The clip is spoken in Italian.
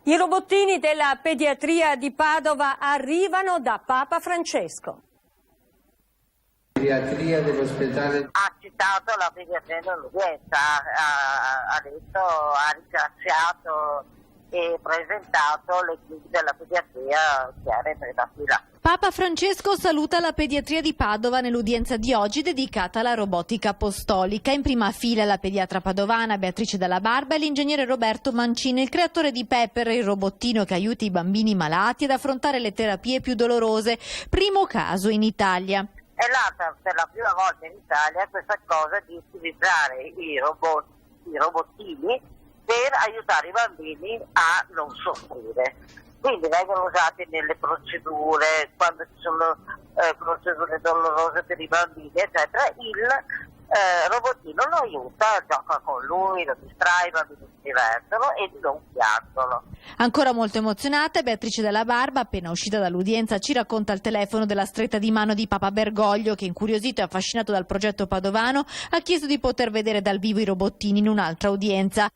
I robottini della pediatria di Padova arrivano da Papa Francesco. Pediatria dell'ospedale Ha citato la pediatria dell'udienza, ha detto, ha ringraziato e presentato l'equipe della pediatria che era in prima fila. Papa Francesco saluta la pediatria di Padova nell'udienza di oggi dedicata alla robotica apostolica. In prima fila la pediatra padovana Beatrice Della Barba e l'ingegnere Roberto Mancini, il creatore di Pepper, il robottino che aiuta i bambini malati ad affrontare le terapie più dolorose. Primo caso in Italia. È nata per la prima volta in Italia questa cosa di utilizzare i robottini per aiutare i bambini a non soffrire. Quindi vengono usati nelle procedure, quando ci sono procedure dolorose per i bambini, eccetera. Il robottino lo aiuta, gioca con lui, lo distrae, i bambini si divertono e non piangono. Ancora molto emozionata, Beatrice Della Barba, appena uscita dall'udienza, ci racconta al telefono della stretta di mano di Papa Bergoglio, che, incuriosito e affascinato dal progetto padovano, ha chiesto di poter vedere dal vivo i robottini in un'altra udienza.